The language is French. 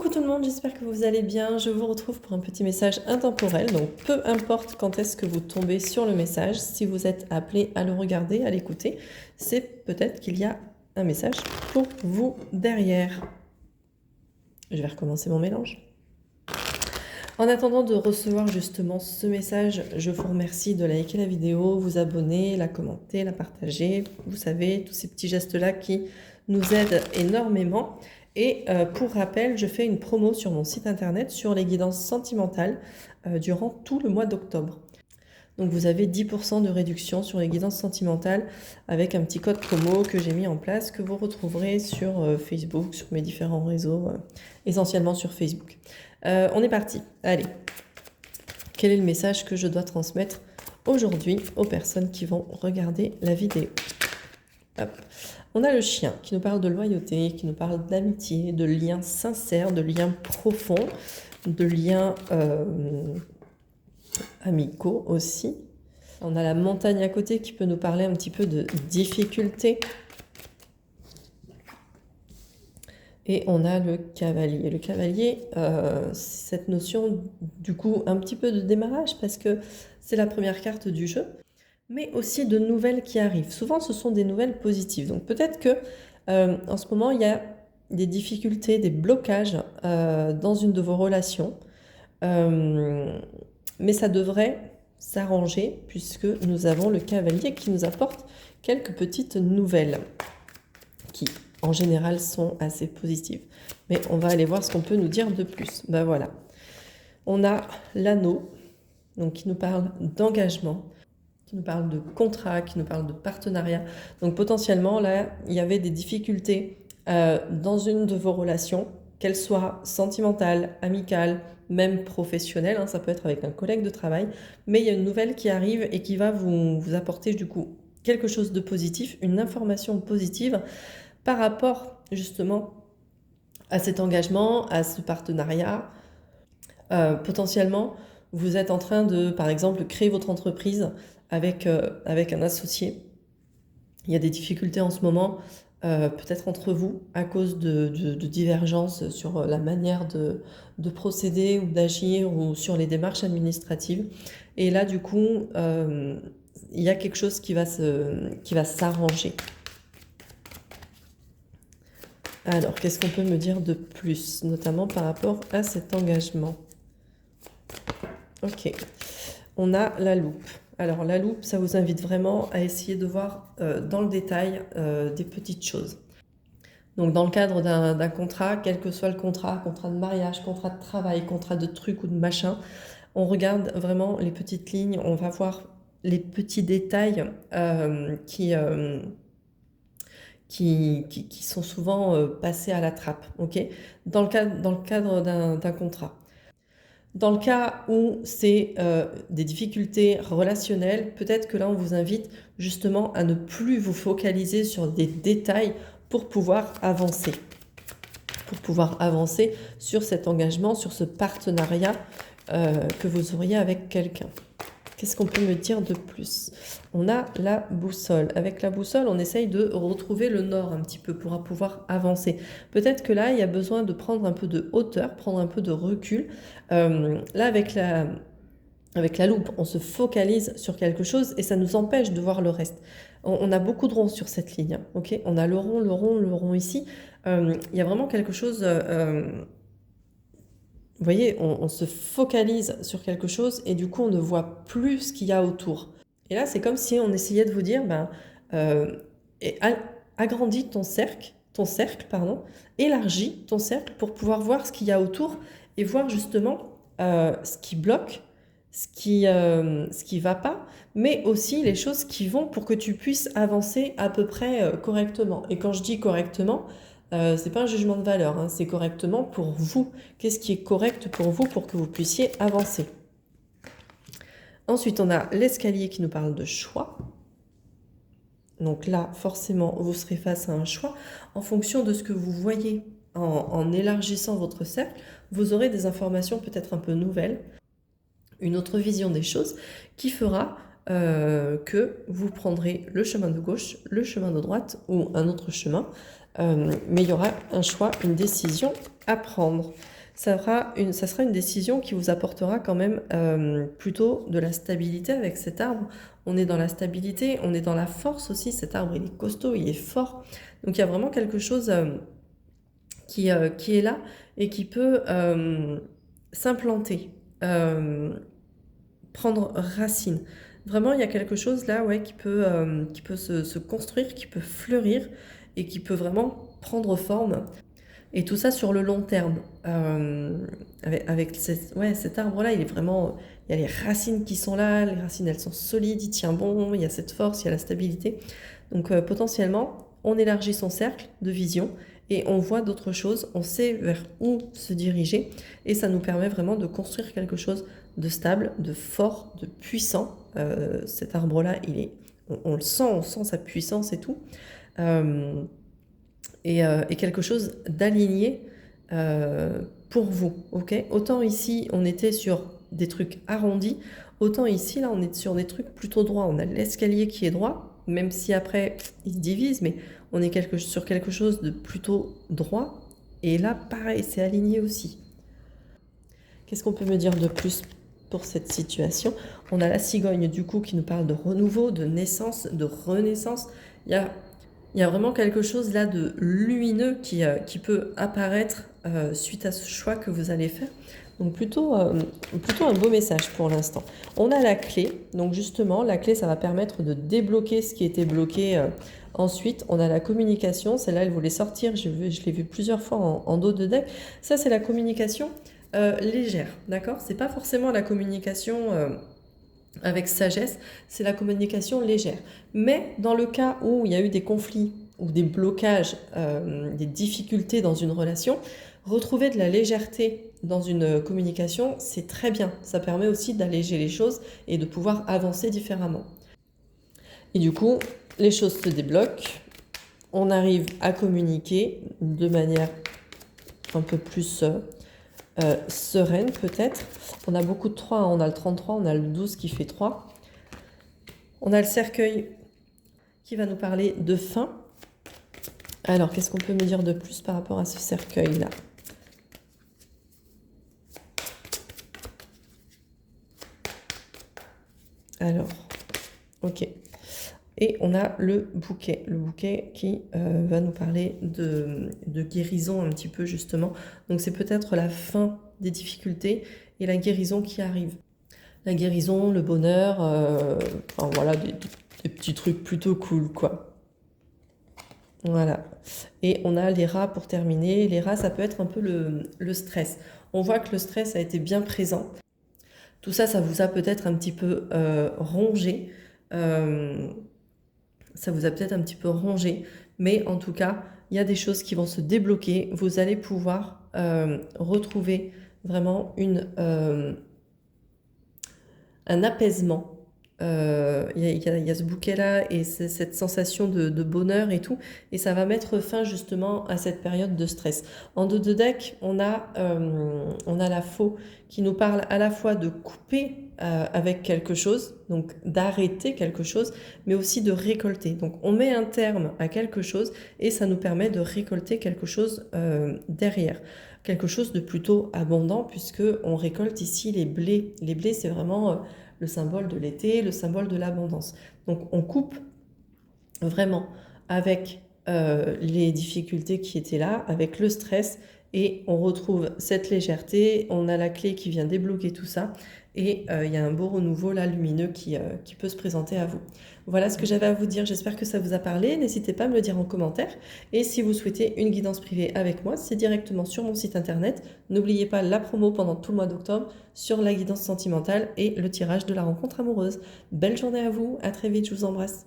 Coucou tout le monde, j'espère que vous allez bien. Je vous retrouve pour un petit message intemporel. Donc peu importe quand est-ce que vous tombez sur le message, si vous êtes appelé à le regarder, à l'écouter, c'est peut-être qu'il y a un message pour vous derrière. Je vais recommencer mon mélange. En attendant de recevoir justement ce message, je vous remercie de liker la vidéo, vous abonner, la commenter, la partager. Vous savez, tous ces petits gestes-là qui nous aident énormément. Et pour rappel, je fais une promo sur mon site internet sur les guidances sentimentales durant tout le mois d'octobre. Donc vous avez 10% de réduction sur les guidances sentimentales avec un petit code promo que j'ai mis en place, que vous retrouverez sur Facebook, sur mes différents réseaux, essentiellement sur Facebook. On est parti, allez. Quel est le message que je dois transmettre aujourd'hui aux personnes qui vont regarder la vidéo? Hop. On a le chien qui nous parle de loyauté, qui nous parle d'amitié, de liens sincères, de liens profonds, de liens amicaux aussi. On a la montagne à côté qui peut nous parler un petit peu de difficultés. Et on a le cavalier. Le cavalier, c'est cette notion du coup un petit peu de démarrage parce que c'est la première carte du jeu, mais aussi de nouvelles qui arrivent. Souvent, ce sont des nouvelles positives. Donc peut-être que en ce moment, il y a des difficultés, des blocages dans une de vos relations, mais ça devrait s'arranger puisque nous avons le cavalier qui nous apporte quelques petites nouvelles qui, en général, sont assez positives. Mais on va aller voir ce qu'on peut nous dire de plus. Ben voilà. On a l'anneau, donc qui nous parle d'engagement, qui nous parle de contrat, qui nous parle de partenariat. Donc potentiellement, là, il y avait des difficultés dans une de vos relations, qu'elle soit sentimentale, amicale, même professionnelle, hein, ça peut être avec un collègue de travail, mais il y a une nouvelle qui arrive et qui va vous apporter du coup quelque chose de positif, une information positive par rapport justement à cet engagement, à ce partenariat. Potentiellement, vous êtes en train de, par exemple, créer votre entreprise avec un associé. Il y a des difficultés en ce moment, peut-être entre vous, à cause de divergences sur la manière de procéder ou d'agir ou sur les démarches administratives. Et là, du coup, il y a quelque chose qui va s'arranger. Alors, qu'est-ce qu'on peut me dire de plus, notamment par rapport à cet engagement? Ok, on a la loupe. Alors la loupe, ça vous invite vraiment à essayer de voir dans le détail des petites choses. Donc dans le cadre d'un contrat, quel que soit le contrat de mariage, contrat de travail, contrat de truc ou de machin, on regarde vraiment les petites lignes, on va voir les petits détails qui sont souvent passés à la trappe, ok, dans le cadre d'un contrat. Dans le cas où c'est des difficultés relationnelles, peut-être que là, on vous invite justement à ne plus vous focaliser sur des détails pour pouvoir avancer. Pour pouvoir avancer sur cet engagement, sur ce partenariat que vous auriez avec quelqu'un. Qu'est-ce qu'on peut me dire de plus? On a la boussole. Avec la boussole, on essaye de retrouver le nord un petit peu pour pouvoir avancer. Peut-être que là, il y a besoin de prendre un peu de hauteur, prendre un peu de recul. Là, avec la loupe, on se focalise sur quelque chose et ça nous empêche de voir le reste. On a beaucoup de ronds sur cette ligne. Ok, on a le rond ici. Il y a vraiment quelque chose... Vous voyez, on se focalise sur quelque chose et du coup, on ne voit plus ce qu'il y a autour. Et là, c'est comme si on essayait de vous dire, agrandis ton cercle, élargis ton cercle pour pouvoir voir ce qu'il y a autour et voir justement ce qui bloque, ce qui va pas, mais aussi les choses qui vont pour que tu puisses avancer à peu près correctement. Et quand je dis correctement, c'est pas un jugement de valeur, hein, c'est correctement pour vous. Qu'est-ce qui est correct pour vous pour que vous puissiez avancer? Ensuite, on a l'escalier qui nous parle de choix. Donc là, forcément, vous serez face à un choix. En fonction de ce que vous voyez en élargissant votre cercle, vous aurez des informations peut-être un peu nouvelles, une autre vision des choses qui fera que vous prendrez le chemin de gauche, le chemin de droite ou un autre chemin. Mais il y aura un choix, une décision à prendre. Ça sera une décision qui vous apportera quand même plutôt de la stabilité avec cet arbre. On est dans la stabilité, on est dans la force aussi. Cet arbre, il est costaud, il est fort. Donc il y a vraiment quelque chose qui est là et qui peut s'implanter, prendre racine. Vraiment, il y a quelque chose là, ouais, qui peut se construire, qui peut fleurir et qui peut vraiment prendre forme. Et tout ça sur le long terme. Avec cet arbre-là, il est vraiment... Il y a les racines qui sont là, les racines, elles sont solides, il tient bon, il y a cette force, il y a la stabilité. Donc potentiellement, on élargit son cercle de vision et on voit d'autres choses, on sait vers où se diriger et ça nous permet vraiment de construire quelque chose de stable, de fort, de puissant. Cet arbre-là, on le sent, on sent sa puissance et tout. Et quelque chose d'aligné pour vous, ok? Autant ici, on était sur des trucs arrondis, autant ici, là, on est sur des trucs plutôt droits. On a l'escalier qui est droit, même si après, il se divise, mais on est sur quelque chose de plutôt droit. Et là, pareil, c'est aligné aussi. Qu'est-ce qu'on peut me dire de plus pour cette situation? On a la cigogne, du coup, qui nous parle de renouveau, de naissance, de renaissance. Il y a vraiment quelque chose là de lumineux qui peut apparaître suite à ce choix que vous allez faire. Donc plutôt un beau message pour l'instant. On a la clé. Donc justement, la clé, ça va permettre de débloquer ce qui était bloqué. Ensuite, on a la communication. Celle-là, elle voulait sortir. Je l'ai vu plusieurs fois en dos de deck. Ça, c'est la communication légère. D'accord? C'est pas forcément la communication... avec sagesse, c'est la communication légère. Mais dans le cas où il y a eu des conflits ou des blocages, des difficultés dans une relation, retrouver de la légèreté dans une communication, c'est très bien. Ça permet aussi d'alléger les choses et de pouvoir avancer différemment. Et du coup, les choses se débloquent. On arrive à communiquer de manière un peu plus... sereine peut-être. On a beaucoup de 3, hein. On a le 33, on a le 12 qui fait 3. On a le cercueil qui va nous parler de fin. Alors, qu'est-ce qu'on peut me dire de plus par rapport à ce cercueil-là? Alors, ok. Et on a le bouquet qui va nous parler de guérison un petit peu justement. Donc c'est peut-être la fin des difficultés et la guérison qui arrive. La guérison, le bonheur, enfin voilà, des petits trucs plutôt cool quoi. Voilà. Et on a les rats pour terminer. Les rats, ça peut être un peu le stress. On voit que le stress a été bien présent. Tout ça, ça vous a peut-être un petit peu rongé. Ça vous a peut-être un petit peu rongé, mais en tout cas, il y a des choses qui vont se débloquer. Vous allez pouvoir retrouver vraiment un apaisement. Il y a ce bouquet-là et cette sensation de bonheur et tout. Et ça va mettre fin justement à cette période de stress. En dos de deck, on a la faux qui nous parle à la fois de couper avec quelque chose, donc d'arrêter quelque chose, mais aussi de récolter. Donc on met un terme à quelque chose et ça nous permet de récolter quelque chose derrière. Quelque chose de plutôt abondant puisque on récolte ici les blés. Les blés, c'est vraiment... le symbole de l'été, le symbole de l'abondance. Donc on coupe vraiment avec les difficultés qui étaient là, avec le stress, et on retrouve cette légèreté, on a la clé qui vient débloquer tout ça, et il y a un beau renouveau là lumineux qui peut se présenter à vous. Voilà ce que j'avais à vous dire, j'espère que ça vous a parlé, n'hésitez pas à me le dire en commentaire, et si vous souhaitez une guidance privée avec moi, c'est directement sur mon site internet. N'oubliez pas la promo pendant tout le mois d'octobre sur la guidance sentimentale et le tirage de la rencontre amoureuse. Belle journée à vous, à très vite, je vous embrasse.